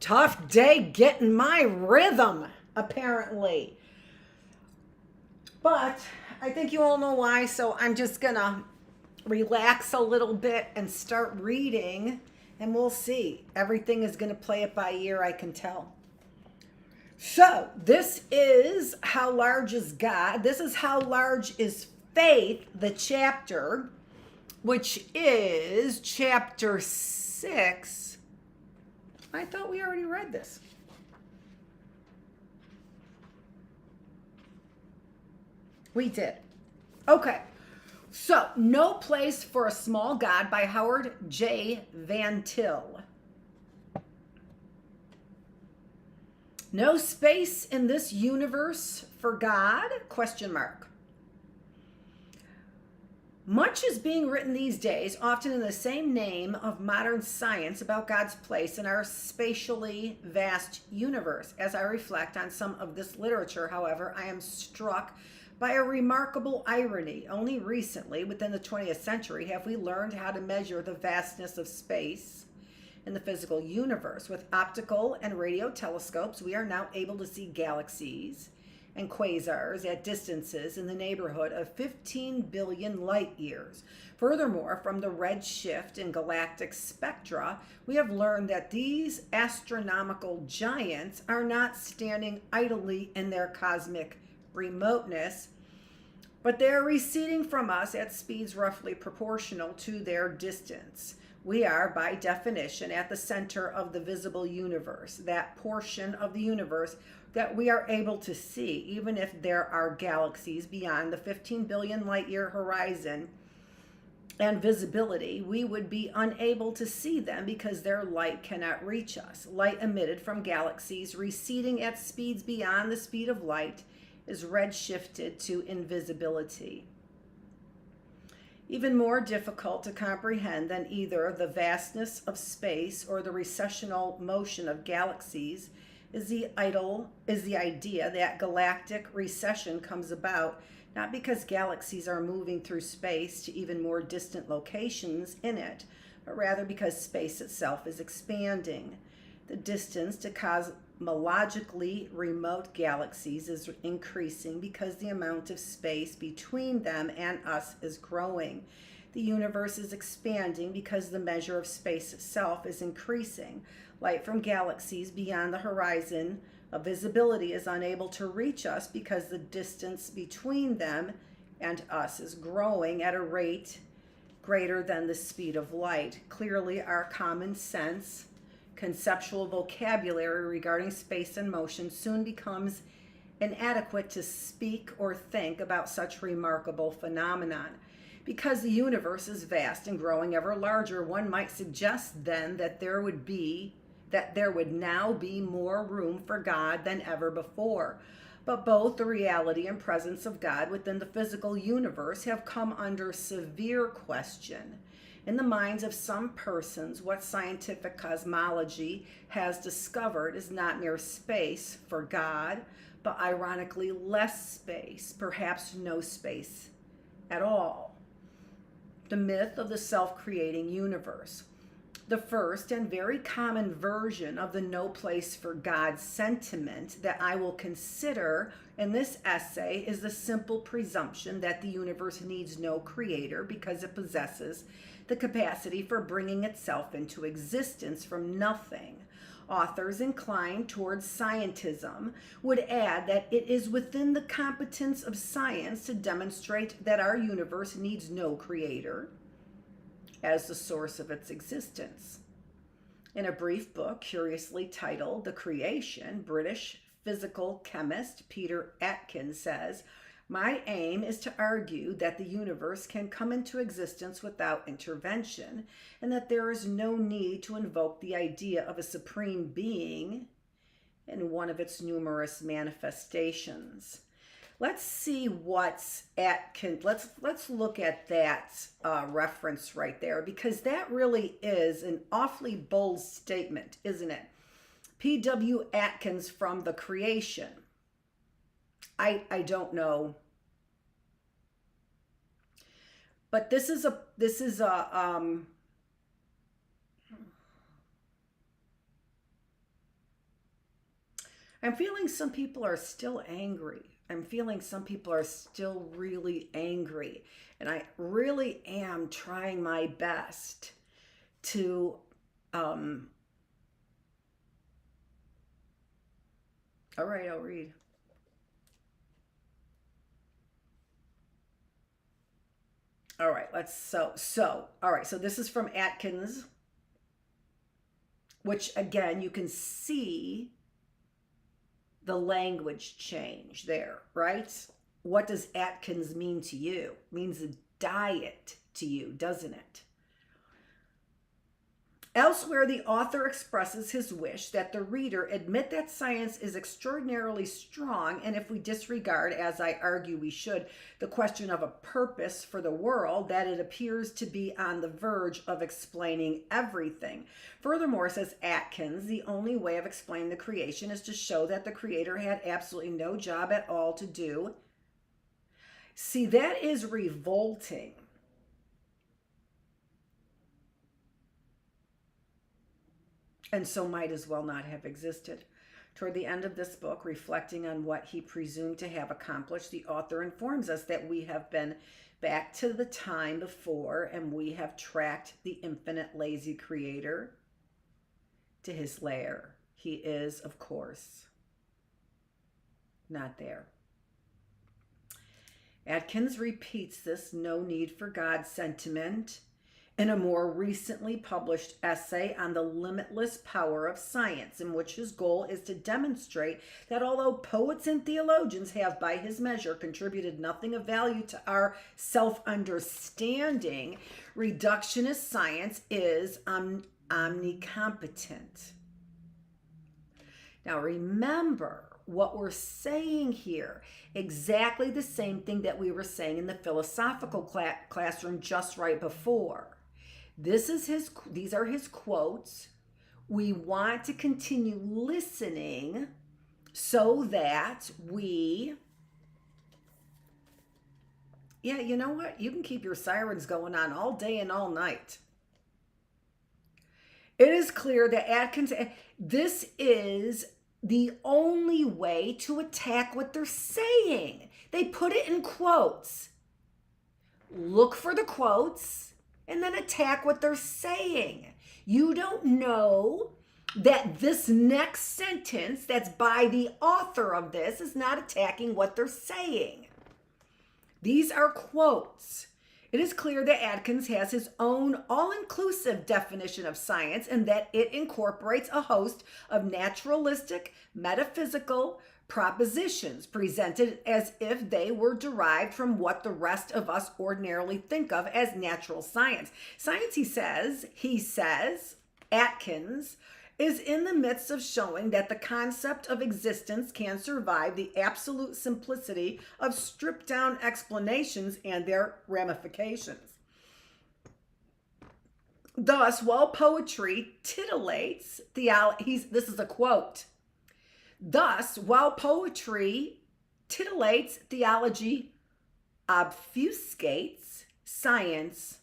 Tough day getting my rhythm, apparently. But I think you all know why, so I'm just gonna relax a little bit and start reading, and we'll see. Everything is gonna play it by ear, I can tell. So, this is How Large is God? This is How Large is Faith, the chapter, which is chapter 6. I thought we already read this. We did. Okay. So, No Place for a Small God by Howard J. Van Til. No space in this universe for God? Question mark. Much is being written these days, often in the same name of modern science, about God's place in our spatially vast universe. As I reflect on some of this literature, however, I am struck by a remarkable irony. Only recently, within the 20th century, have we learned how to measure the vastness of space in the physical universe. With optical and radio telescopes, we are now able to see galaxies and quasars at distances in the neighborhood of 15 billion light years. Furthermore, from the redshift and galactic spectra, we have learned that these astronomical giants are not standing idly in their cosmic remoteness, but they are receding from us at speeds roughly proportional to their distance. We are, by definition, at the center of the visible universe, that portion of the universe that we are able to see, even if there are galaxies beyond the 15 billion light year horizon and visibility, we would be unable to see them because their light cannot reach us. Light emitted from galaxies receding at speeds beyond the speed of light is redshifted to invisibility. Even more difficult to comprehend than either the vastness of space or the recessional motion of galaxies is the idea that galactic recession comes about not because galaxies are moving through space to even more distant locations in it, but rather because space itself is expanding. The distance to cosmologically remote galaxies is increasing because the amount of space between them and us is growing. The universe is expanding because the measure of space itself is increasing. Light from galaxies beyond the horizon of visibility is unable to reach us because the distance between them and us is growing at a rate greater than the speed of light. Clearly, our common sense, conceptual vocabulary regarding space and motion soon becomes inadequate to speak or think about such remarkable phenomenon. Because the universe is vast and growing ever larger, one might suggest then that there would now be more room for God than ever before. But both the reality and presence of God within the physical universe have come under severe question. In the minds of some persons, what scientific cosmology has discovered is not mere space for God, but ironically less space, perhaps no space at all. The myth of the self-creating universe. The first and very common version of the no place for God sentiment that I will consider in this essay is the simple presumption that the universe needs no creator because it possesses the capacity for bringing itself into existence from nothing. Authors inclined towards scientism would add that it is within the competence of science to demonstrate that our universe needs no creator as the source of its existence. In a brief book curiously titled The Creation, British physical chemist Peter Atkins says, "My aim is to argue that the universe can come into existence without intervention, and that there is no need to invoke the idea of a supreme being in one of its numerous manifestations." Let's see what's Atkins. Let's look at that reference right there, because that really is an awfully bold statement, isn't it? P.W. Atkins from The Creation. I don't know, but this is a I'm feeling some people are still angry. I'm feeling some people are still really angry. And I really am trying my best to, all right, I'll read. All right, all right, so this is from Atkins, which again, you can see the language change there, right? What does Atkins mean to you? It means a diet to you, doesn't it? Elsewhere, the author expresses his wish that the reader admit that science is extraordinarily strong, and if we disregard, as I argue we should, the question of a purpose for the world, that it appears to be on the verge of explaining everything. Furthermore, says Atkins, the only way of explaining the creation is to show that the creator had absolutely no job at all to do. See, that is revolting. And so might as well not have existed. Toward the end of this book, reflecting on what he presumed to have accomplished, the author informs us that we have been back to the time before and we have tracked the infinite lazy creator to his lair. He is, of course, not there. Atkins repeats this no need for God sentiment in a more recently published essay on the limitless power of science, in which his goal is to demonstrate that although poets and theologians have, by his measure, contributed nothing of value to our self-understanding, reductionist science is omnicompetent. Now remember what we're saying here, exactly the same thing that we were saying in the philosophical classroom just right before. These are his quotes. We want to continue listening so that we, yeah, you know what? You can keep your sirens going on all day and all night. It is clear that Atkins, this is the only way to attack what they're saying. They put it in quotes. Look for the quotes and then attack what they're saying. You don't know that this next sentence that's by the author of this is not attacking what they're saying. These are quotes. It is clear that Atkins has his own all-inclusive definition of science and that it incorporates a host of naturalistic, metaphysical propositions presented as if they were derived from what the rest of us ordinarily think of as natural science. Science, he says, Atkins, is in the midst of showing that the concept of existence can survive the absolute simplicity of stripped-down explanations and their ramifications. Thus, while poetry titillates this is a quote. Thus, while poetry titillates, theology obfuscates, science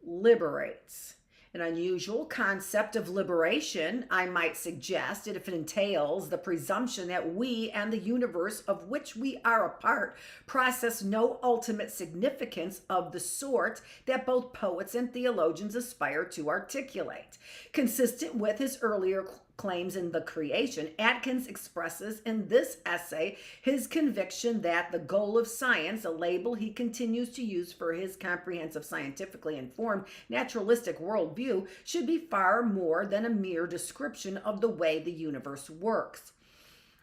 liberates. An unusual concept of liberation, I might suggest, if it entails the presumption that we and the universe of which we are a part process no ultimate significance of the sort that both poets and theologians aspire to articulate. Consistent with his earlier claims in The Creation, Atkins expresses in this essay his conviction that the goal of science, a label he continues to use for his comprehensive, scientifically informed, naturalistic worldview, should be far more than a mere description of the way the universe works.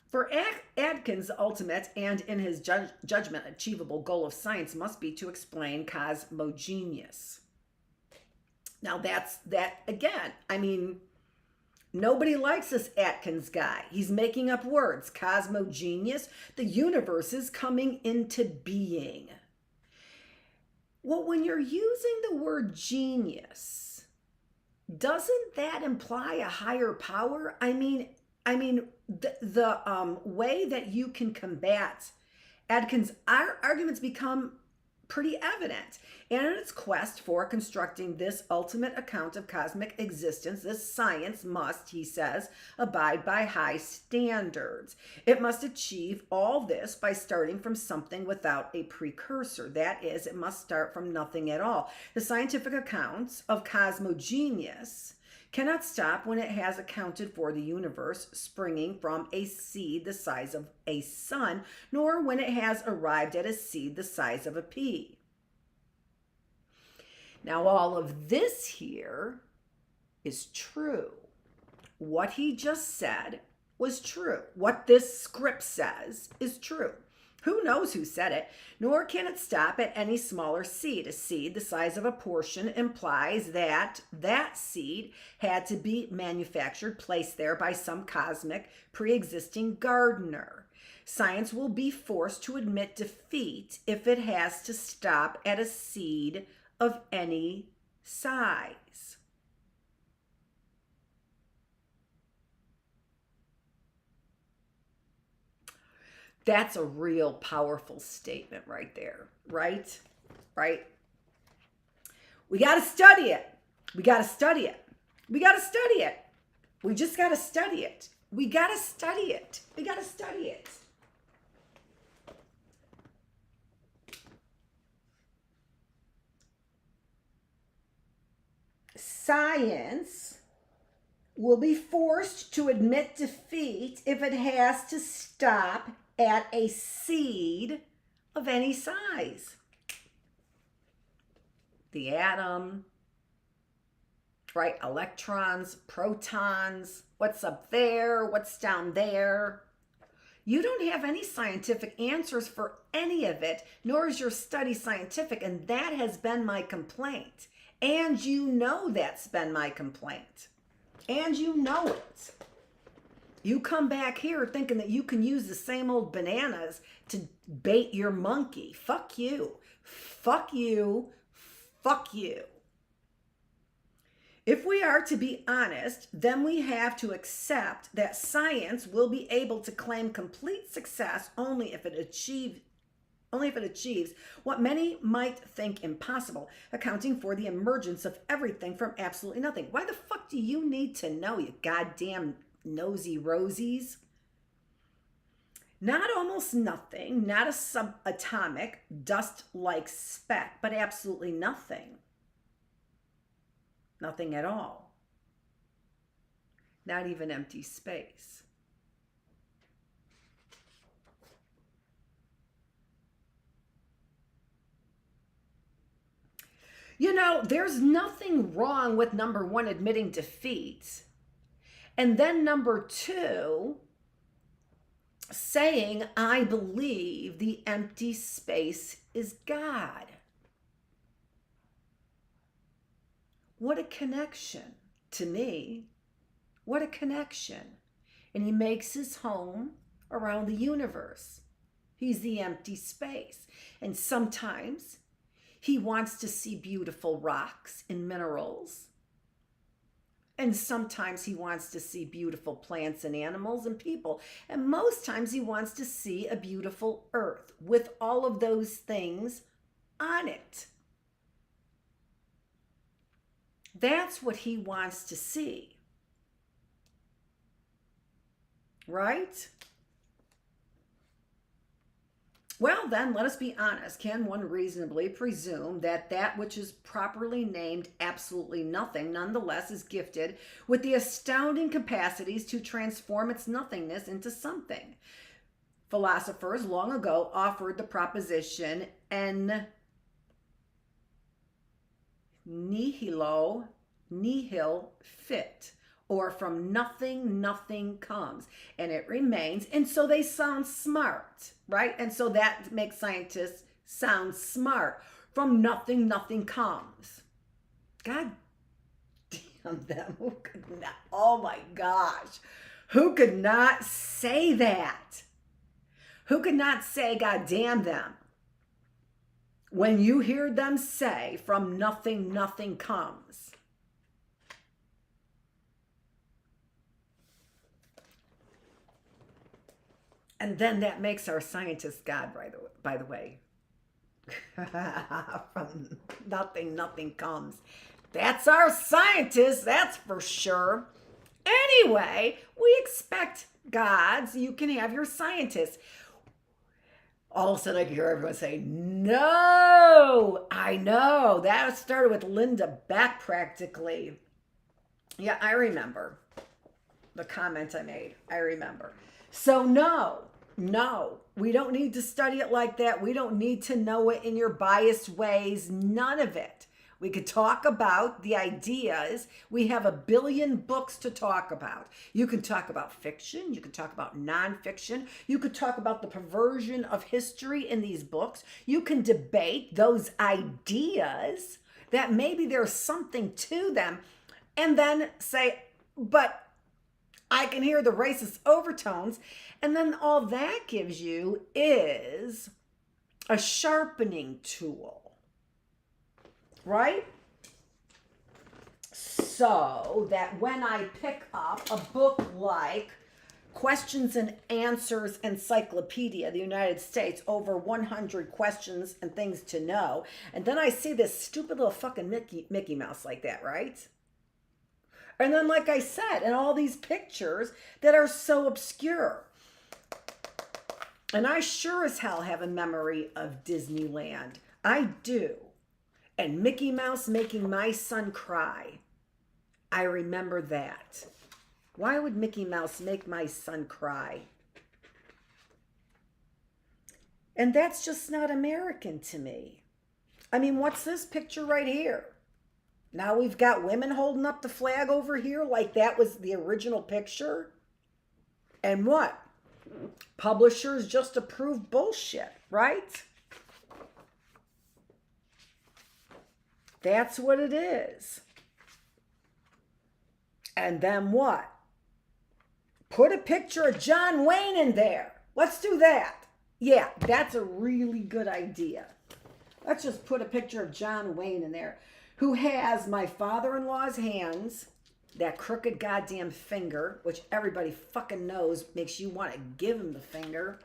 For Atkins, the ultimate and, in his judgment, achievable goal of science must be to explain cosmogenius. Now that again, I mean, nobody likes this Atkins guy. He's making up words. Cosmogenius, the universe is coming into being. Well, when you're using the word genius, doesn't that imply a higher power? I mean, the way that you can combat Atkins' arguments become pretty evident. And in its quest for constructing this ultimate account of cosmic existence, this science must, he says, abide by high standards. It must achieve all this by starting from something without a precursor. That is, it must start from nothing at all. The scientific accounts of cosmogenius cannot stop when it has accounted for the universe springing from a seed the size of a sun, nor when it has arrived at a seed the size of a pea. Now, all of this here is true. What he just said was true. What this script says is true. Who knows who said it? Nor can it stop at any smaller seed. A seed the size of a portion implies that that seed had to be manufactured, placed there by some cosmic pre-existing gardener. Science will be forced to admit defeat if it has to stop at a seed of any size. That's a real powerful statement right there, right? Right? We got to study it. We got to study it. We got to study it. We just got to study it. We got to study it. We got to study it. Science will be forced to admit defeat if it has to stop at a seed of any size. The atom, right? Electrons, protons, what's up there, what's down there. You don't have any scientific answers for any of it, nor is your study scientific, and that has been my complaint. And you know that's been my complaint. And you know it. You come back here thinking that you can use the same old bananas to bait your monkey. Fuck you. Fuck you. Fuck you. If we are to be honest, then we have to accept that science will be able to claim complete success only if it achieves what many might think impossible, accounting for the emergence of everything from absolutely nothing. Why the fuck do you need to know, you goddamn nosy rosies? Not almost nothing, not a subatomic, dust-like speck, but absolutely nothing. Nothing at all. Not even empty space. You know, there's nothing wrong with number one, admitting defeat. And then number two, saying, I believe the empty space is God. What a connection to me. What a connection. And he makes his home around the universe. He's the empty space. And sometimes he wants to see beautiful rocks and minerals. And sometimes he wants to see beautiful plants and animals and people. And most times he wants to see a beautiful earth with all of those things on it. That's what he wants to see. Right? Well, then, let us be honest. Can one reasonably presume that that which is properly named absolutely nothing, nonetheless, is gifted with the astounding capacities to transform its nothingness into something? Philosophers long ago offered the proposition en nihilo nihil fit, or from nothing, nothing comes, and it remains. And so they sound smart, right? And so that makes scientists sound smart. From nothing, nothing comes. God damn them. Who could not? Oh my gosh. Who could not say that? Who could not say, God damn them? When you hear them say, from nothing, nothing comes. And then that makes our scientists God, by the way. From nothing, nothing comes. That's our scientists, that's for sure. Anyway, we expect gods. You can have your scientists. All of a sudden, I can hear everyone say, no, I know. That started with Linda Beck practically. Yeah, I remember the comment I made. I remember. So, no, we don't need to study it like that. We don't need to know it in your biased ways. None of it. We could talk about the ideas. We have a billion books to talk about. You can talk about fiction. You can talk about nonfiction. You could talk about the perversion of history in these books. You can debate those ideas that maybe there's something to them and then say, but I can hear the racist overtones. And then all that gives you is a sharpening tool. Right? So that when I pick up a book like Questions and Answers Encyclopedia, the United States, over 100 questions and things to know, and then I see this stupid little fucking Mickey Mouse like that, right? And then, like I said, and all these pictures that are so obscure. And I sure as hell have a memory of Disneyland. I do. And Mickey Mouse making my son cry. I remember that. Why would Mickey Mouse make my son cry? And that's just not American to me. I mean, what's this picture right here? Now we've got women holding up the flag over here like that was the original picture. And what? Publishers just approve bullshit, right? That's what it is. And then what? Put a picture of John Wayne in there. Let's do that. Yeah, that's a really good idea. Let's just put a picture of John Wayne in there, who has my father-in-law's hands, that crooked goddamn finger, which everybody fucking knows makes you want to give him the finger,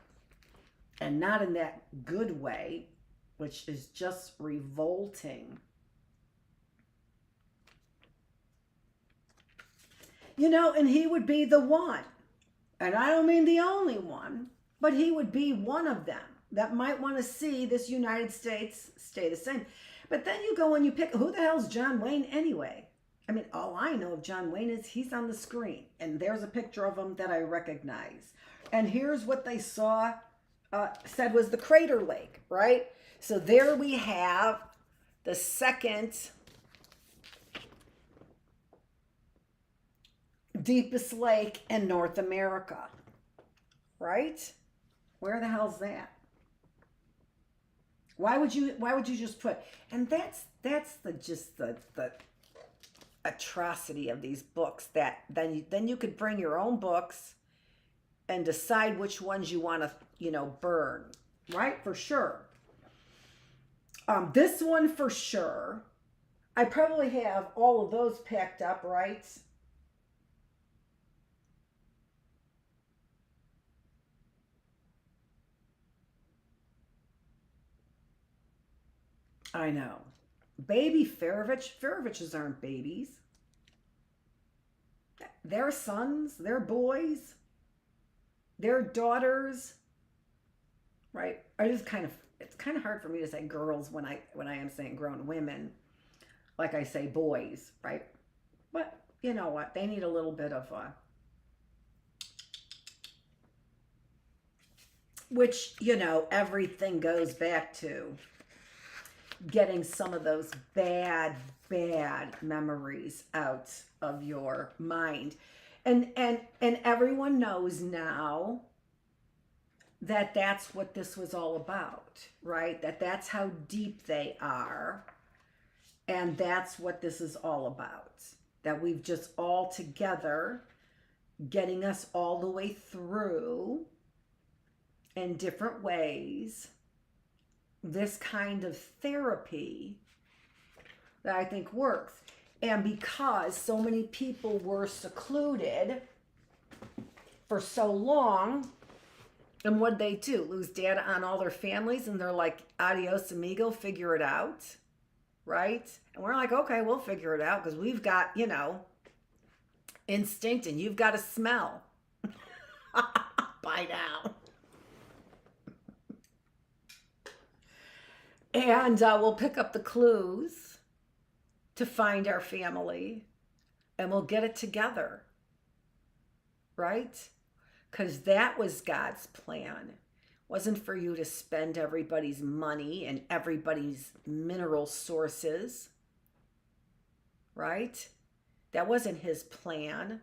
and not in that good way, which is just revolting. You know, and he would be the one, and I don't mean the only one, but he would be one of them that might want to see this United States stay the same. But then you go and you pick, who the hell's John Wayne anyway? I mean, all I know of John Wayne is he's on the screen, and there's a picture of him that I recognize. And here's what they saw, said was the Crater Lake, right? So there we have the second deepest lake in North America, right? Where the hell's that? Why would you just put? And that's the atrocity of these books, that then you could bring your own books and decide which ones you want to burn, right? For sure. This one for sure. I probably have all of those packed up, right? I know. Baby Feravich. Feraviches aren't babies. They're sons. They're boys. They're daughters. Right? It's kind of hard for me to say girls when I am saying grown women. Like I say boys, right? But you know what? They need a little bit of which, everything goes back to getting some of those bad memories out of your mind. And everyone knows now that that's what this was all about, right? That's how deep they are. And that's what this is all about. That we've just all together getting us all the way through in different ways this kind of therapy that I think works. And because so many people were secluded for so long, And what'd they do? Lose data on all their families, and they're like, adios amigo, figure it out, right? And we're like, okay, we'll figure it out because we've got, instinct, and you've got a smell by now. And we'll pick up the clues to find our family, and we'll get it together, right? Because that was God's plan. It wasn't for you to spend everybody's money and everybody's mineral sources, right? That wasn't his plan.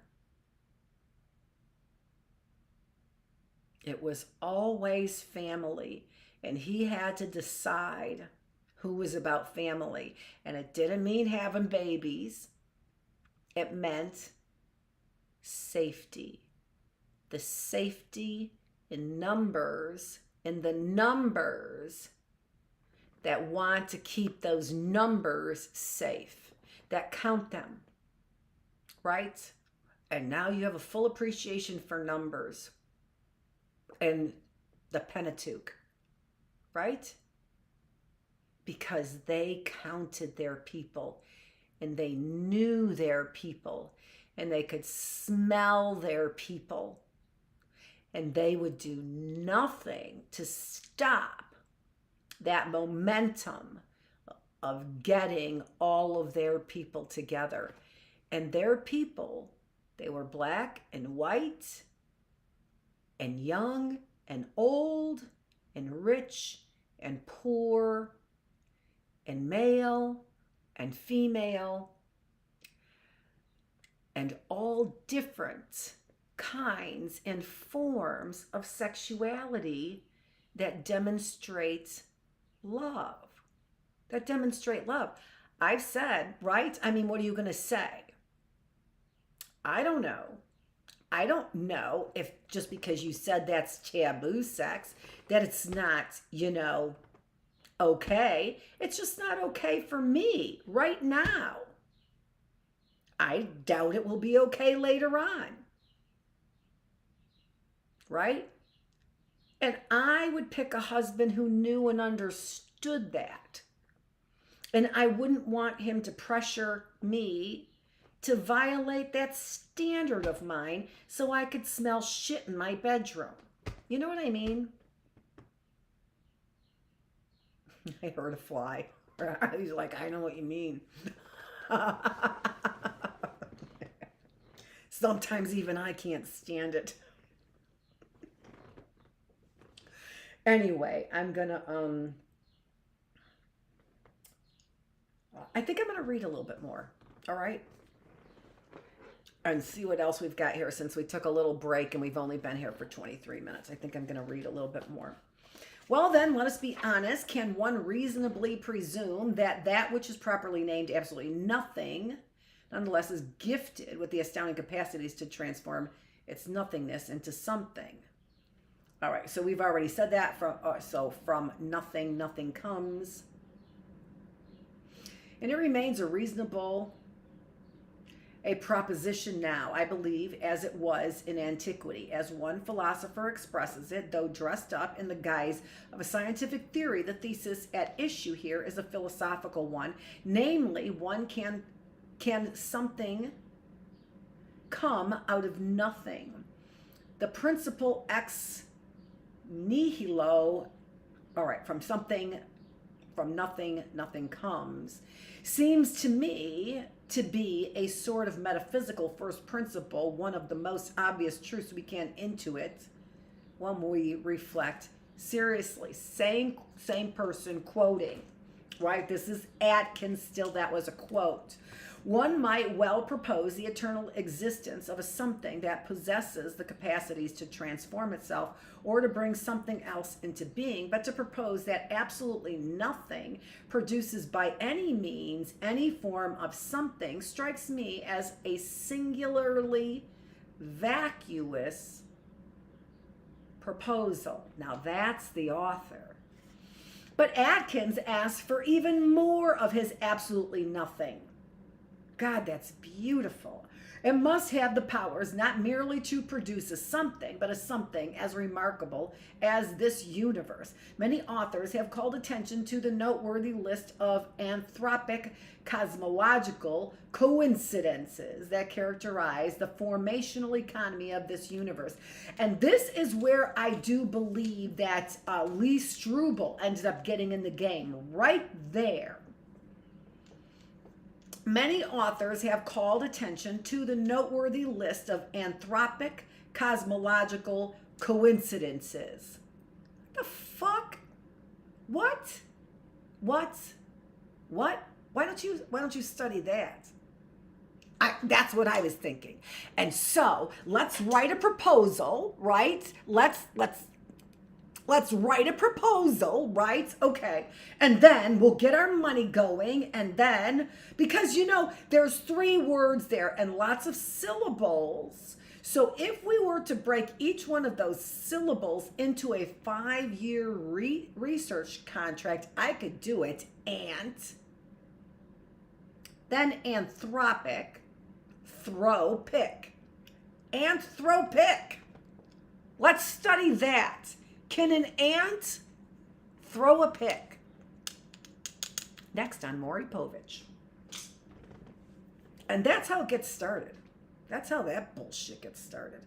It was always family. And he had to decide who was about family. And it didn't mean having babies. It meant safety. The safety in numbers, in the numbers that want to keep those numbers safe, that count them, right? And now you have a full appreciation for numbers and the Pentateuch. Right? Because they counted their people, and they knew their people, and they could smell their people, and they would do nothing to stop that momentum of getting all of their people together. And their people, they were black and white and young and old and rich and poor and male and female and all different kinds and forms of sexuality that demonstrate love. That demonstrate love. I've said, right? I mean, what are you going to say? I don't know. I don't know if just because you said that's taboo sex, that it's not, okay. It's just not okay for me right now. I doubt it will be okay later on. Right? And I would pick a husband who knew and understood that. And I wouldn't want him to pressure me to violate that standard of mine so I could smell shit in my bedroom. You know what I mean? I heard a fly. He's like, I know what you mean. Sometimes even I can't stand it. Anyway, I'm gonna, I think I'm gonna read a little bit more. All right? And see what else we've got here since we took a little break and we've only been here for 23 minutes. I think I'm going to read a little bit more. Well, then, let us be honest. Can one reasonably presume that that which is properly named absolutely nothing, nonetheless, is gifted with the astounding capacities to transform its nothingness into something? All right, so we've already said that. From nothing, nothing comes. And it remains a proposition now, I believe, as it was in antiquity. As one philosopher expresses it, though dressed up in the guise of a scientific theory, the thesis at issue here is a philosophical one. Namely, can something come out of nothing? The principle ex nihilo, all right, from nothing, nothing comes, seems to me to be a sort of metaphysical first principle, one of the most obvious truths we can intuit when we reflect seriously. Same person quoting, right? This is Atkins still, that was a quote. One might well propose the eternal existence of a something that possesses the capacities to transform itself or to bring something else into being, but to propose that absolutely nothing produces by any means any form of something strikes me as a singularly vacuous proposal. Now that's the author. But Atkins asks for even more of his absolutely nothing. God, that's beautiful. It must have the powers not merely to produce a something, but a something as remarkable as this universe. Many authors have called attention to the noteworthy list of anthropic cosmological coincidences that characterize the formational economy of this universe. And this is where I do believe that Lee Strobel ended up getting in the game, right there. Many authors have called attention to the noteworthy list of anthropic cosmological coincidences. The fuck? What? What? Why don't you study that? That's what I was thinking. And so let's write a proposal, right? Let's write a proposal, right? Okay. And then we'll get our money going. And then, because there's 3 words there and lots of syllables. So if we were to break each one of those syllables into a 5-year research contract, I could do it. And then anthropic, thropic. Anthropic. Let's study that. Can an ant throw a pick? Next on Maury Povich. And that's how it gets started. That's how that bullshit gets started.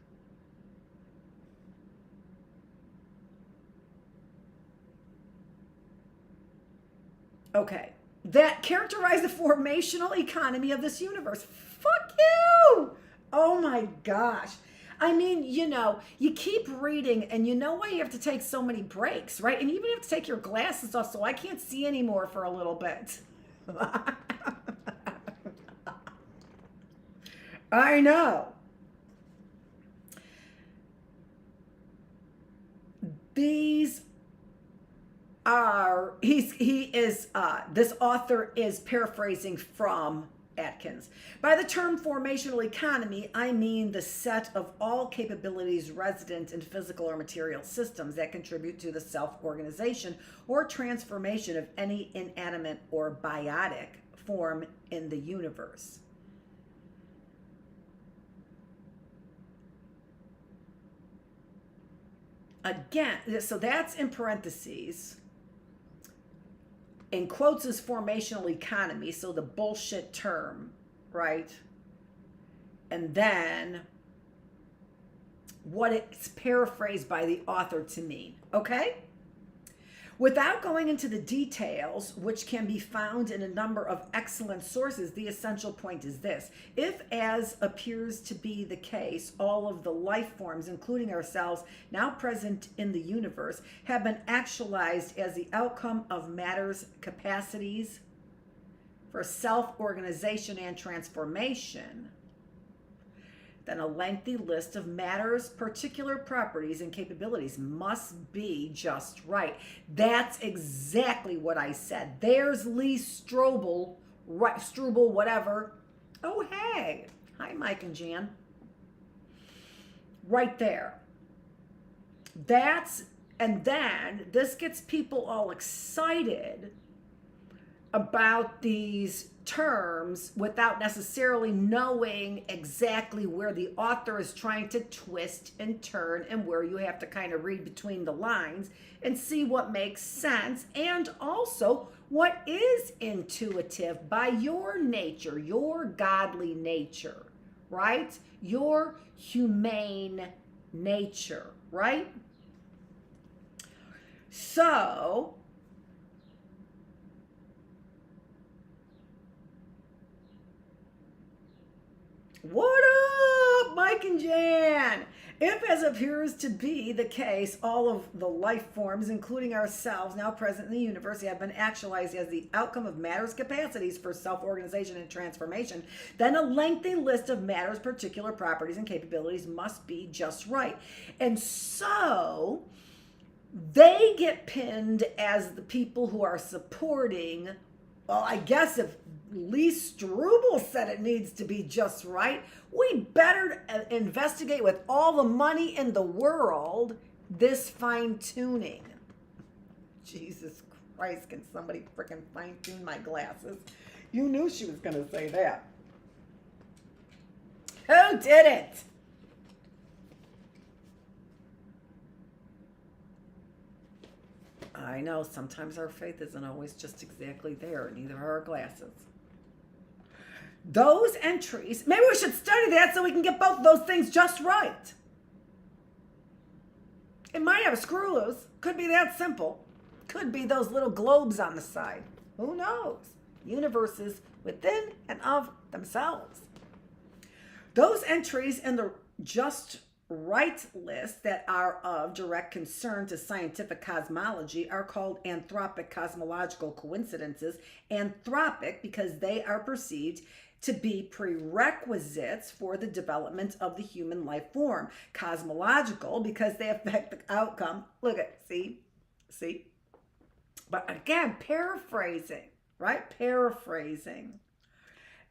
Okay. That characterize the formational economy of this universe. Fuck you! Oh my gosh. I mean, you keep reading and you know why you have to take so many breaks, right? And you even have to take your glasses off so I can't see anymore for a little bit. I know. These are, this author is paraphrasing from Atkins. By the term formational economy, I mean the set of all capabilities resident in physical or material systems that contribute to the self-organization or transformation of any inanimate or biotic form in the universe. Again, so that's in parentheses. In quotes is formational economy, so the bullshit term, right? And then what it's paraphrased by the author to mean, okay? Without going into the details, which can be found in a number of excellent sources, the essential point is this. If, as appears to be the case, all of the life forms, including ourselves, now present in the universe, have been actualized as the outcome of matter's capacities for self-organization and transformation, then a lengthy list of matter's particular properties and capabilities must be just right. That's exactly what I said. There's Lee Strobel, right, Strobel, whatever. Oh, hey. Hi, Mike and Jan. Right there. And then this gets people all excited about these terms without necessarily knowing exactly where the author is trying to twist and turn, and where you have to kind of read between the lines and see what makes sense, and also what is intuitive by your nature, your godly nature, right? Your humane nature, right? So what up, Mike and Jan? If, as appears to be the case, all of the life forms, including ourselves, now present in the universe, have been actualized as the outcome of matter's capacities for self-organization and transformation, then a lengthy list of matter's particular properties and capabilities must be just right. And so they get pinned as the people who are supporting, well, I guess if Lee Strobel said it needs to be just right, we better investigate with all the money in the world this fine-tuning. Jesus Christ, can somebody freaking fine-tune my glasses? You knew she was going to say that. Who didn't? I know sometimes our faith isn't always just exactly there, neither are our glasses. Those entries, maybe we should study that so we can get both of those things just right. It might have a screw loose. Could be that simple. Could be those little globes on the side. Who knows? Universes within and of themselves. Those entries in the just right list that are of direct concern to scientific cosmology are called anthropic cosmological coincidences. Anthropic because they are perceived to be prerequisites for the development of the human life form. Cosmological because they affect the outcome. Look at, see? But again, paraphrasing, right? Paraphrasing.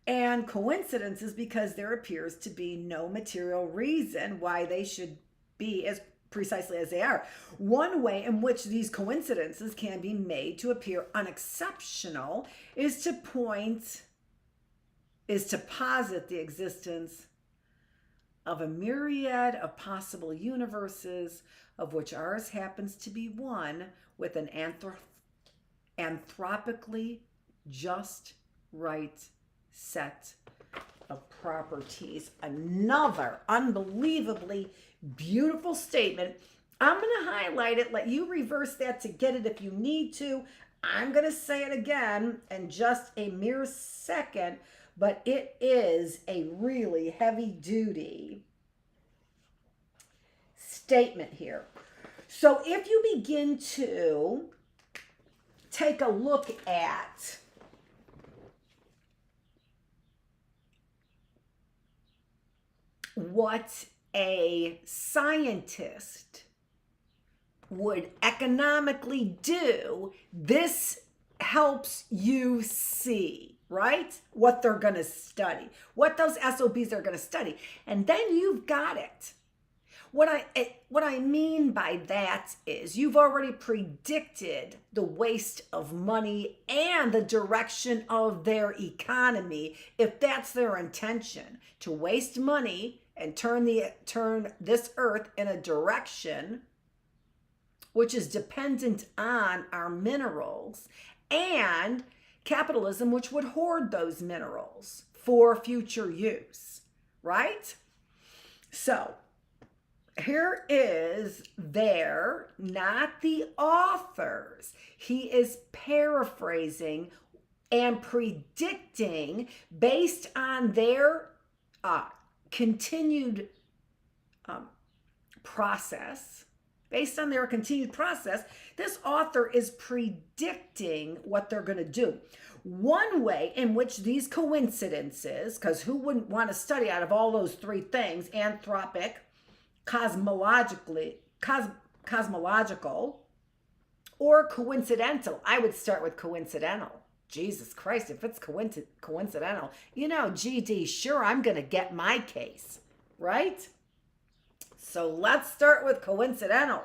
And coincidences because there appears to be no material reason why they should be as precisely as they are. One way in which these coincidences can be made to appear unexceptional is to posit the existence of a myriad of possible universes, of which ours happens to be one, with an anthropically just right set of properties. Another unbelievably beautiful statement. I'm going to highlight it, let you reverse that to get it if you need to. I'm going to say it again in just a mere second, but it is a really heavy duty statement here. So if you begin to take a look at what a scientist would economically do, this helps you see, right? What they're going to study, what those SOBs are going to study. And then you've got it. What I mean by that is you've already predicted the waste of money and the direction of their economy, if that's their intention, to waste money and turn this earth in a direction which is dependent on our minerals, and capitalism, which would hoard those minerals for future use, right? So here is not the authors. He is paraphrasing and predicting based on their continued process. Based on their continued process, this author is predicting what they're going to do. One way in which these coincidences, because who wouldn't want to study out of all those three things, anthropic, cosmological, or coincidental. I would start with coincidental. Jesus Christ, if it's coincidental, GD, sure, I'm going to get my case, right? So let's start with coincidental.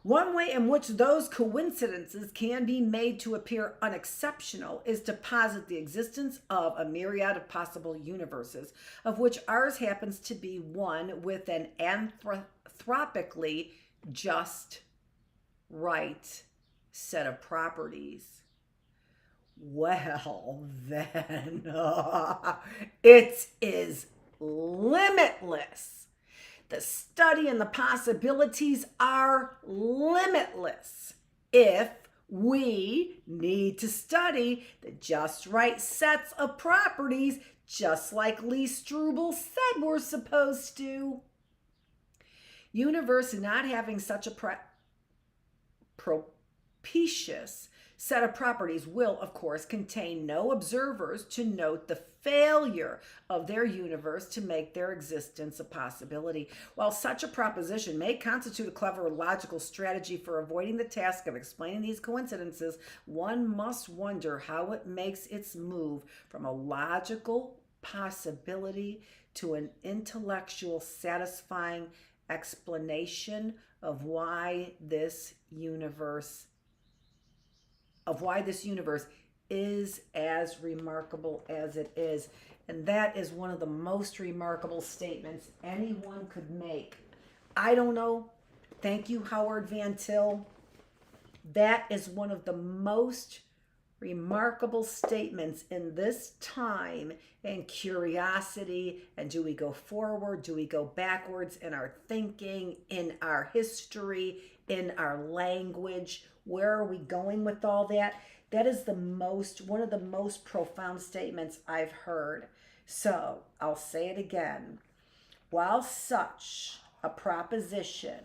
One way in which those coincidences can be made to appear unexceptional is to posit the existence of a myriad of possible universes, of which ours happens to be one with an anthropically just right set of properties. Well, then, it is limitless. The study and the possibilities are limitless if we need to study the just right sets of properties, just like Lee Strobel said we're supposed to. Universe not having such a propitious set of properties will, of course, contain no observers to note the failure of their universe to make their existence a possibility. While such a proposition may constitute a clever logical strategy for avoiding the task of explaining these coincidences, one must wonder how it makes its move from a logical possibility to an intellectual satisfying explanation of why this universe is as remarkable as it is. And that is one of the most remarkable statements anyone could make. I don't know. Thank you, Howard Van Til. That is one of the most remarkable statements in this time and curiosity. And do we go forward? Do we go backwards in our thinking, in our history, in our language? Where are we going with all that? That is one of the most profound statements I've heard. So I'll say it again. While such a proposition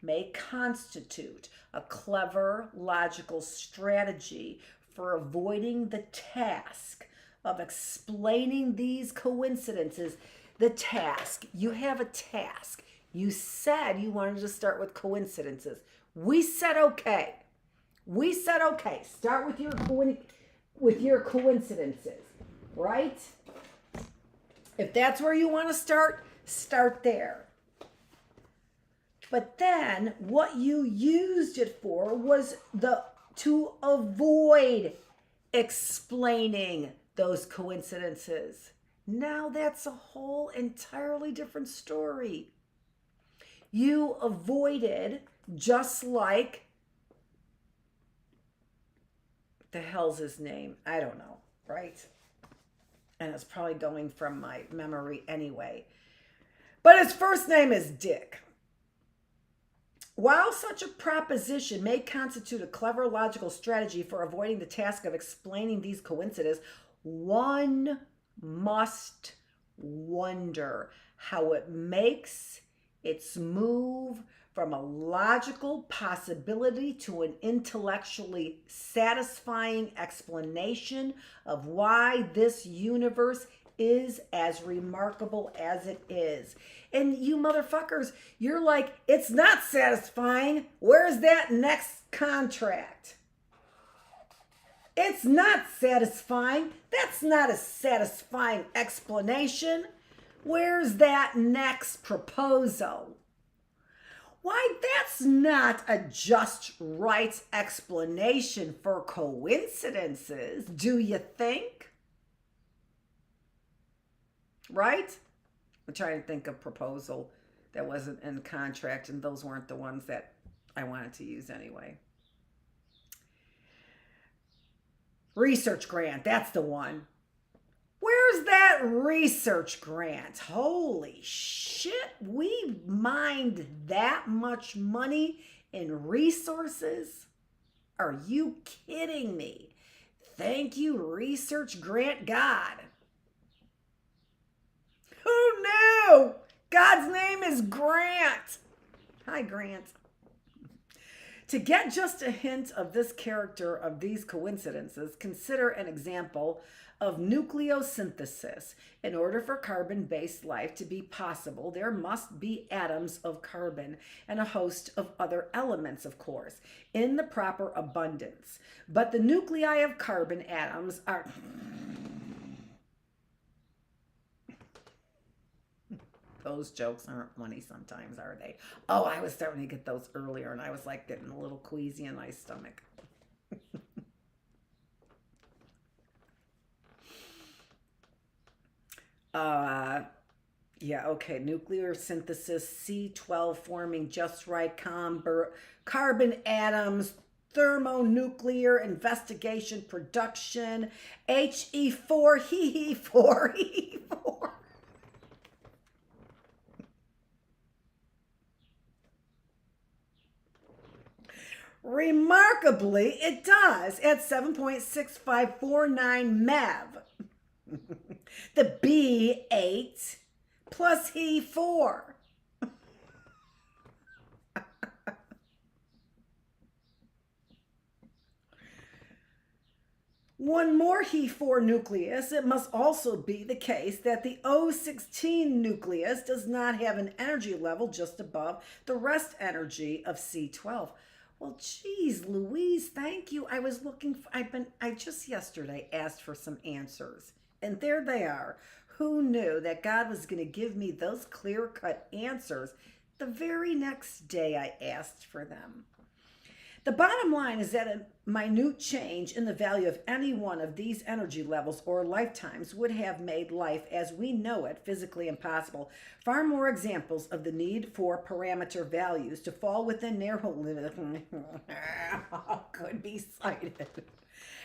may constitute a clever logical strategy for avoiding the task of explaining these coincidences, you have a task. You said you wanted to start with coincidences. We said okay. Start with your coincidences, right? If that's where you want to start there. But then what you used it for was to avoid explaining those coincidences. Now that's a whole entirely different story. You avoided, just like, the hell's his name? I don't know, right? And it's probably going from my memory anyway. But his first name is Dick. While such a proposition may constitute a clever logical strategy for avoiding the task of explaining these coincidences, one must wonder how it makes its move from a logical possibility to an intellectually satisfying explanation of why this universe is as remarkable as it is. And you motherfuckers, you're like, it's not satisfying. Where's that next contract? It's not satisfying. That's not a satisfying explanation. Where's that next proposal? Why, that's not a just right explanation for coincidences, do you think? Right? I'm trying to think of proposal that wasn't in contract, and those weren't the ones that I wanted to use anyway. Research grant, that's the one. Where's that research grant? Holy shit, we mined that much money in resources? Are you kidding me? Thank you, research grant God. Who knew? God's name is Grant. Hi, Grant. To get just a hint of this character of these coincidences, consider an example of nucleosynthesis. In order for carbon-based life to be possible, there must be atoms of carbon and a host of other elements, of course, in the proper abundance. But the nuclei of carbon atoms are... Those jokes aren't funny sometimes, are they? Oh, I was starting to get those earlier, and I was like getting a little queasy in my stomach. Yeah, okay. Nuclear synthesis, C12 forming just right, carbon atoms, thermonuclear investigation, production, He4, He4, He4. Remarkably, it does at 7.6549 MeV. The B8 plus He4. One more He4 nucleus, it must also be the case that the O16 nucleus does not have an energy level just above the rest energy of C12. Well, geez, Louise, thank you. I just yesterday asked for some answers, and there they are. Who knew that God was going to give me those clear-cut answers the very next day I asked for them? The bottom line is that a minute change in the value of any one of these energy levels or lifetimes would have made life as we know it physically impossible. Far more examples of the need for parameter values to fall within narrow limits could be cited.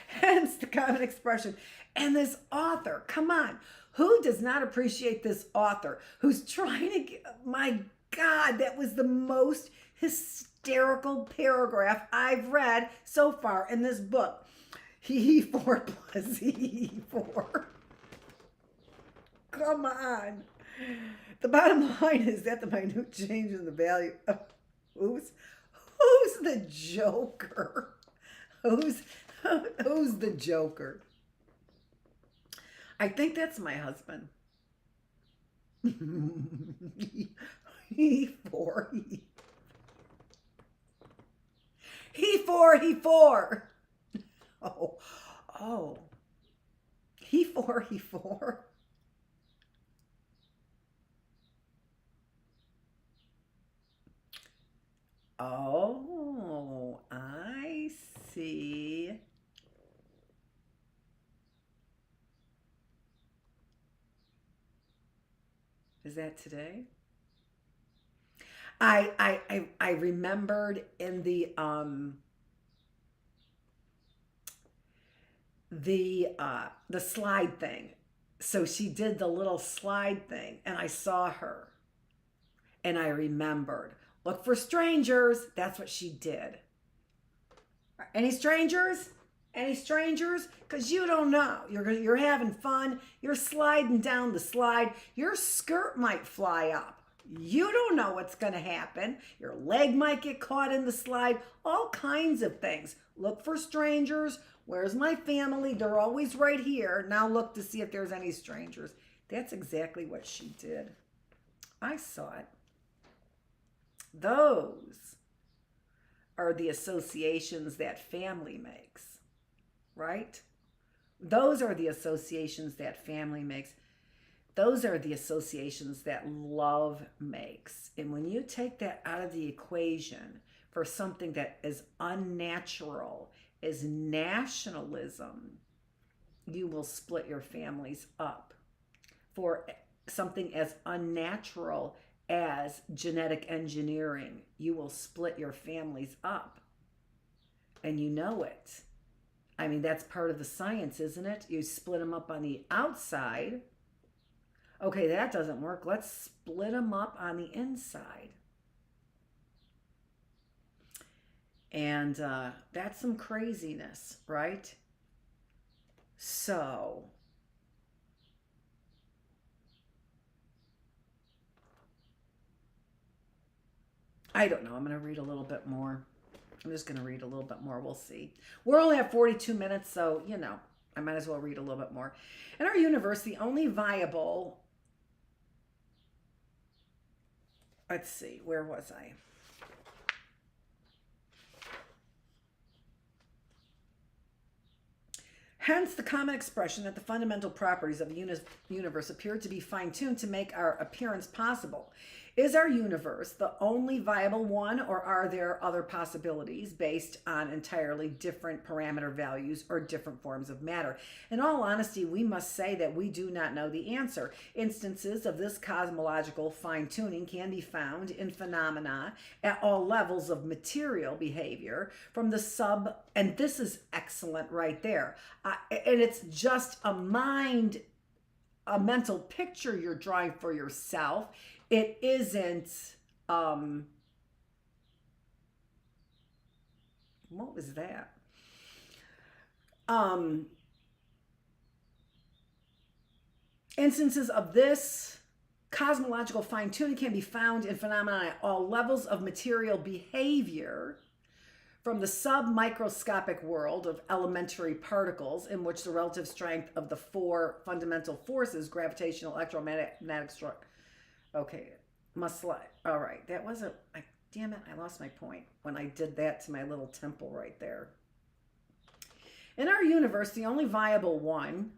Hence the common expression. And this author, come on, who does not appreciate this author who's trying to get, my God, that was the most hysterical paragraph I've read so far in this book. He4 plus he4. Come on. The bottom line is that the minute change in the value of who's the Joker? Who's the Joker? I think that's my husband. He4. Oh. He4. Oh, I see. Is that today? I remembered in the slide thing. So she did the little slide thing and I saw her and I remembered. Look for strangers. That's what she did. Any strangers? Any strangers? Because you don't know. You're having fun. You're sliding down the slide. Your skirt might fly up. You don't know what's going to happen. Your leg might get caught in the slide. All kinds of things. Look for strangers. Where's my family? They're always right here. Now look to see if there's any strangers. That's exactly what she did. I saw it. Those are the associations that family makes, right? Those are the associations that family makes. Those are the associations that love makes. And when you take that out of the equation for something that is unnatural, is nationalism, you will split your families up. For something as unnatural as genetic engineering, you will split your families up. And you know it. I mean, that's part of the science, isn't it? You split them up on the outside. Okay, that doesn't work. Let's split them up on the inside. And that's some craziness, right? So, I don't know. I'm going to read a little bit more. I'm just going to read a little bit more. We'll see. We're only at 42 minutes, so, you know, I might as well read a little bit more. In our universe, the only viable... Let's see. Where was I? Hence, the common expression that the fundamental properties of the universe appear to be fine-tuned to make our appearance possible. Is our universe the only viable one, or are there other possibilities based on entirely different parameter values or different forms of matter? In all honesty, we must say that we do not know the answer. Instances of this cosmological fine-tuning can be found in phenomena at all levels of material behavior, from the and this is excellent right there. And it's just a mental picture you're drawing for yourself. It isn't, what was that? Instances of this cosmological fine-tuning can be found in phenomena at all levels of material behavior, from the sub-microscopic world of elementary particles, in which the relative strength of the four fundamental forces, gravitational, electromagnetic, okay, must slide. All right, that wasn't, damn it, I lost my point when I did that to my little temple right there. In our universe, the only viable one,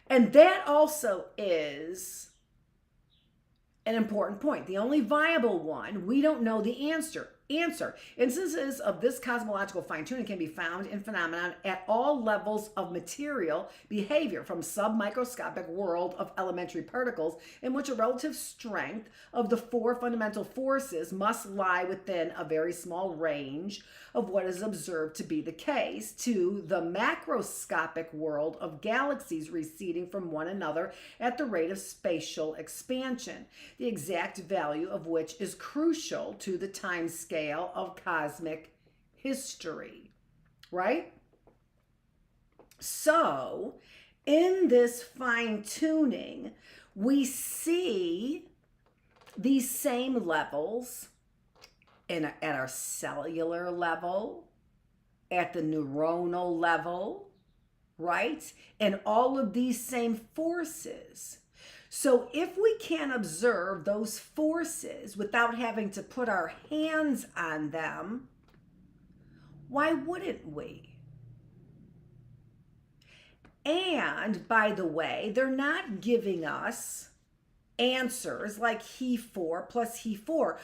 and that also is an important point. The only viable one, we don't know the answer. Answer. Instances of this cosmological fine-tuning can be found in phenomena at all levels of material behavior, from submicroscopic world of elementary particles, in which a relative strength of the four fundamental forces must lie within a very small range of what is observed to be the case, to the macroscopic world of galaxies receding from one another at the rate of spatial expansion, the exact value of which is crucial to the time scale of cosmic history, right? So, in this fine-tuning, we see these same levels at our cellular level, at the neuronal level, right? And all of these same forces. So if we can observe those forces without having to put our hands on them, why wouldn't we? And by the way, they're not giving us answers like he4 plus he4,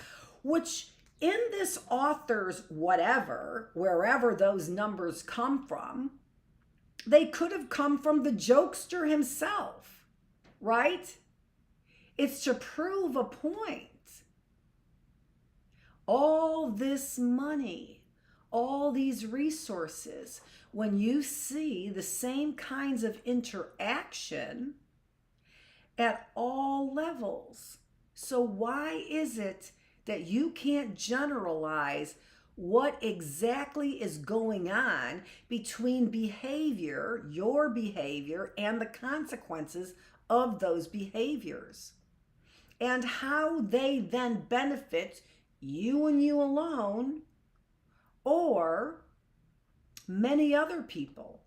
which in this author's whatever, wherever those numbers come from, they could have come from the jokester himself, right? It's to prove a point. All this money, all these resources, when you see the same kinds of interaction at all levels. So why is it that you can't generalize what exactly is going on between behavior, your behavior, and the consequences of those behaviors, and how they then benefit you and you alone, or many other people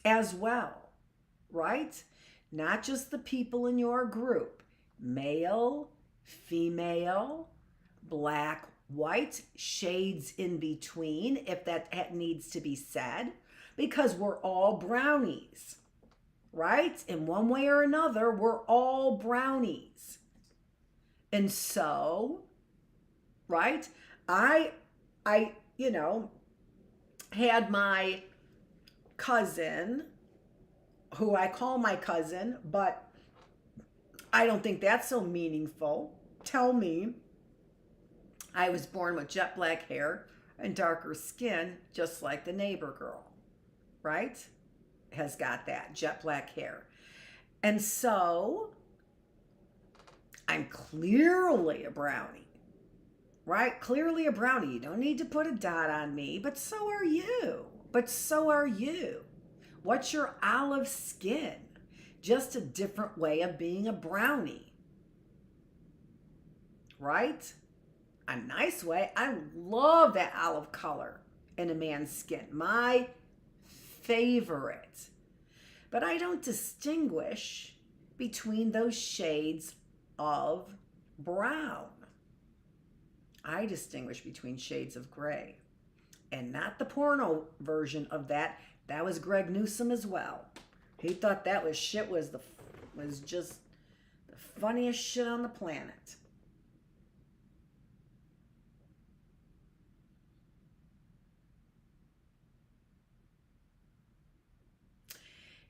as well, right? Not just the people in your group, male, female, black, white, shades in between, if that needs to be said, because we're all brownies, right? In one way or another, we're all brownies. And so, right, I had my cousin, who I call my cousin, but I don't think that's so meaningful, tell me I was born with jet black hair and darker skin, just like the neighbor girl, right? Has got that jet black hair. And so I'm clearly a brownie, right? Clearly a brownie. You don't need to put a dot on me, but so are you. But so are you. What's your olive skin? Just a different way of being a brownie, right? A nice way. I love that olive color in a man's skin. My favorite. But I don't distinguish between those shades of brown. I distinguish between shades of gray. And not the porno version of that. That was Greg Newsom as well. He thought that was just the funniest shit on the planet.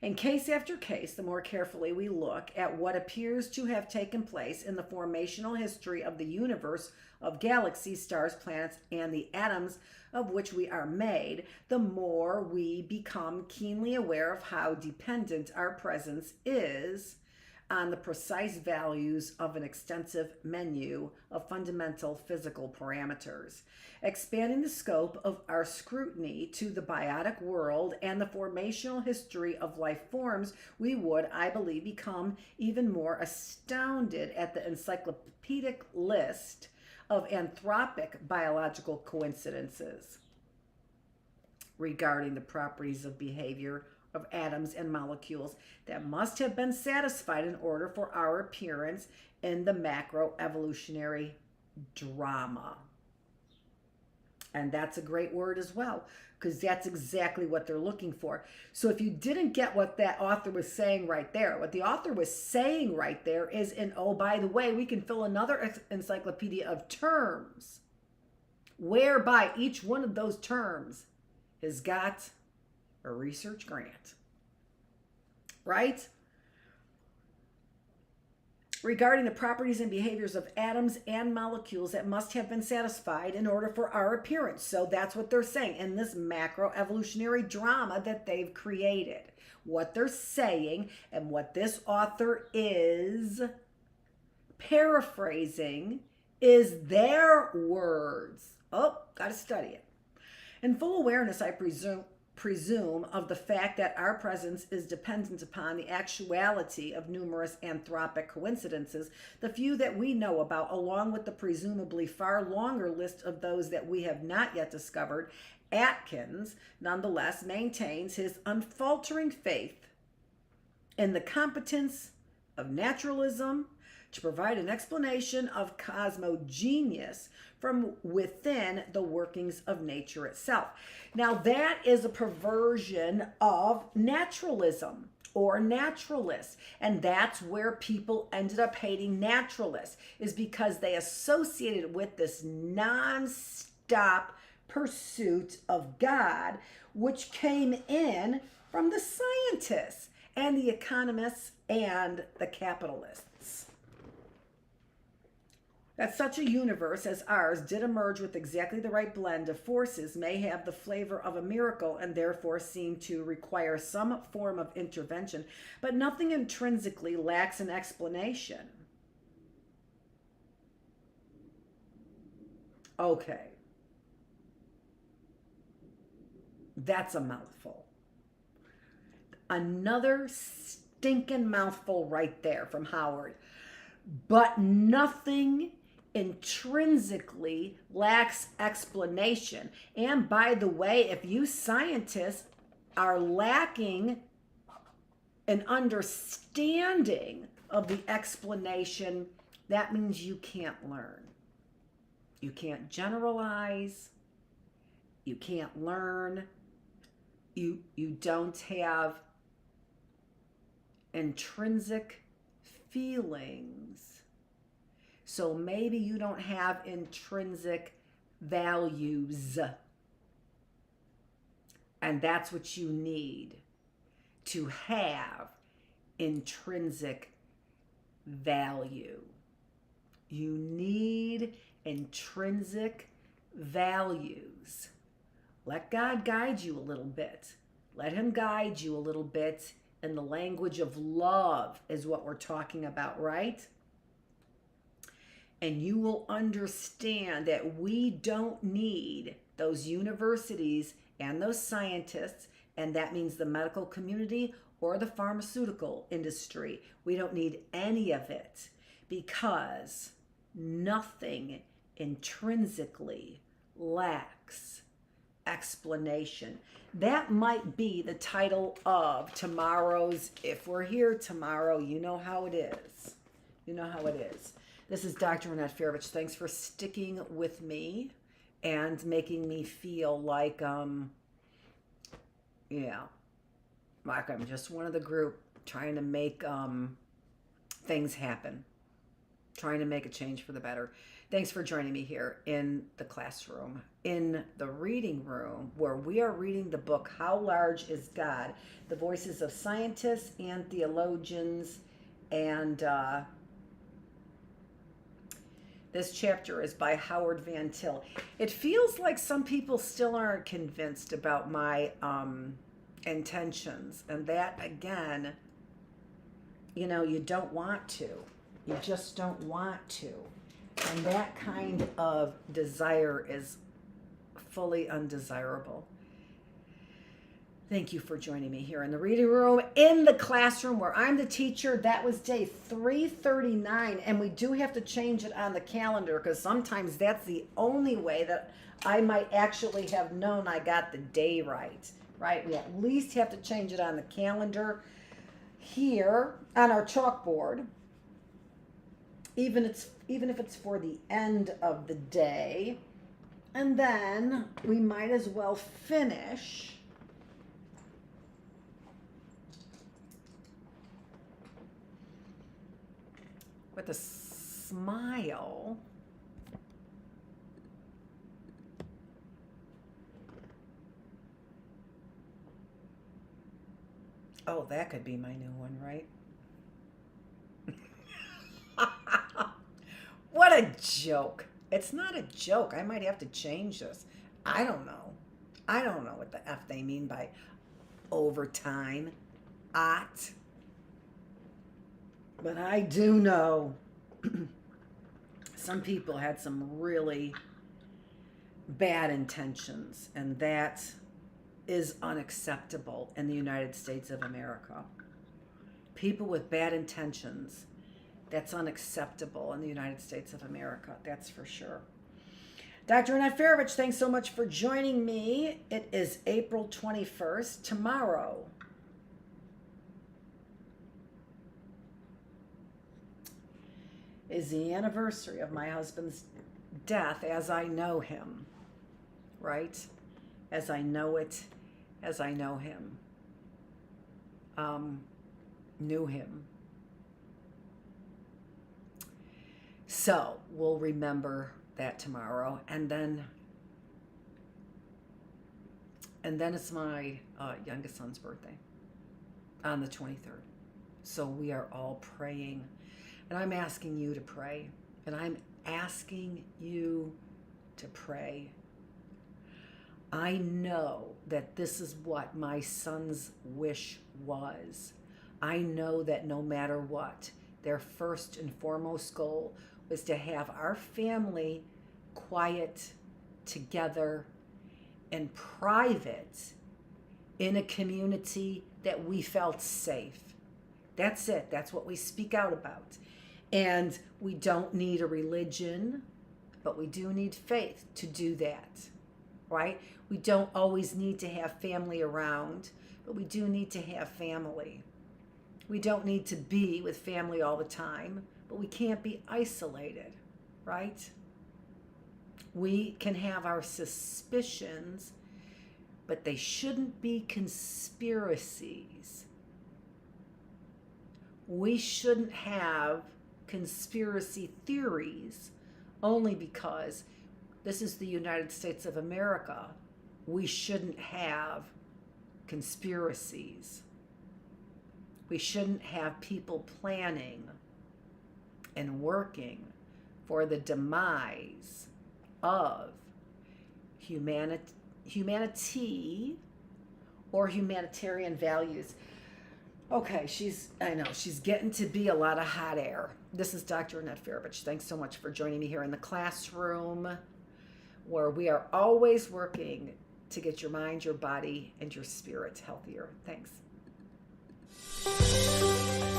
In case after case, the more carefully we look at what appears to have taken place in the formational history of the universe of galaxies, stars, planets, and the atoms of which we are made, the more we become keenly aware of how dependent our presence is on the precise values of an extensive menu of fundamental physical parameters. Expanding the scope of our scrutiny to the biotic world and the formational history of life forms, we would, I believe, become even more astounded at the encyclopedic list of anthropic biological coincidences regarding the properties of behavior of atoms and molecules that must have been satisfied in order for our appearance in the macroevolutionary drama. And that's a great word as well, because that's exactly what they're looking for. So if you didn't get what that author was saying right there, what the author was saying right there is, and oh, by the way, we can fill another encyclopedia of terms whereby each one of those terms has got a research grant, right? Regarding the properties and behaviors of atoms and molecules that must have been satisfied in order for our appearance. So that's what they're saying in this macroevolutionary drama that they've created. What they're saying, and what this author is paraphrasing, is their words. Oh, gotta study it. In full awareness, I presume of the fact that our presence is dependent upon the actuality of numerous anthropic coincidences, the few that we know about, along with the presumably far longer list of those that we have not yet discovered, Atkins nonetheless maintains his unfaltering faith in the competence of naturalism to provide an explanation of cosmogenius from within the workings of nature itself. Now, that is a perversion of naturalism or naturalists, and that's where people ended up hating naturalists, is because they associated with this non-stop pursuit of God, which came in from the scientists and the economists and the capitalists. That such a universe as ours did emerge with exactly the right blend of forces may have the flavor of a miracle and therefore seem to require some form of intervention, but nothing intrinsically lacks an explanation. Okay. That's a mouthful. Another stinking mouthful right there from Howard. But nothing intrinsically lacks explanation. And by the way, if you scientists are lacking an understanding of the explanation, that means you can't learn. You can't generalize. You can't learn. You don't have intrinsic feelings. So maybe you don't have intrinsic values. And that's what you need to have intrinsic value. You need intrinsic values. Let God guide you a little bit. Let him guide you a little bit in the language of love is what we're talking about, right? And you will understand that we don't need those universities and those scientists, and that means the medical community or the pharmaceutical industry. We don't need any of it because nothing intrinsically lacks explanation. That might be the title of tomorrow's, if we're here tomorrow, you know how it is. You know how it is. This is Dr. Annette Feravich. Thanks for sticking with me and making me feel like, like I'm just one of the group trying to make things happen, trying to make a change for the better. Thanks for joining me here in the classroom, in the reading room, where we are reading the book, How Large is God? The Voices of Scientists and Theologians. And this chapter is by Howard Van Til. It feels like some people still aren't convinced about my intentions. And that, again, you don't want to. You just don't want to. And that kind of desire is fully undesirable. Thank you for joining me here in the reading room, in the classroom where I'm the teacher. That was day 339, and we do have to change it on the calendar because sometimes that's the only way that I might actually have known I got the day right? We at least have to change it on the calendar here on our chalkboard. Even if it's for the end of the day. And then we might as well finish with a smile Oh, that could be my new one, right? What a joke. It's not a joke. I might have to change this. I don't know. I don't know what the F they mean by overtime. Ot. But I do know some people had some really bad intentions, and that is unacceptable in the United States of America. People with bad intentions, that's unacceptable in the United States of America, that's for sure. Dr. Annette Feravich, thanks so much for joining me. It is April 21st, tomorrow. Is the anniversary of my husband's death as I know him, right? As I know it, as I know him. Knew him. So we'll remember that tomorrow, and then it's my youngest son's birthday on the 23rd. So we are all praying, and I'm asking you to pray, and I'm asking you to pray. I know that this is what my son's wish was. I know that no matter what, their first and foremost goal was to have our family quiet, together, and private in a community that we felt safe. That's it. That's what we speak out about. And we don't need a religion, but we do need faith to do that, right? We don't always need to have family around, but we do need to have family. We don't need to be with family all the time, but we can't be isolated, right? We can have our suspicions, but they shouldn't be conspiracies. We shouldn't have conspiracy theories only because this is the United States of America. We shouldn't have conspiracies. We shouldn't have people planning and working for the demise of humanity or humanitarian values. Okay, she's getting to be a lot of hot air. This is Dr. Annette Feravich. Thanks so much for joining me here in the classroom, where we are always working to get your mind, your body, and your spirit healthier. Thanks.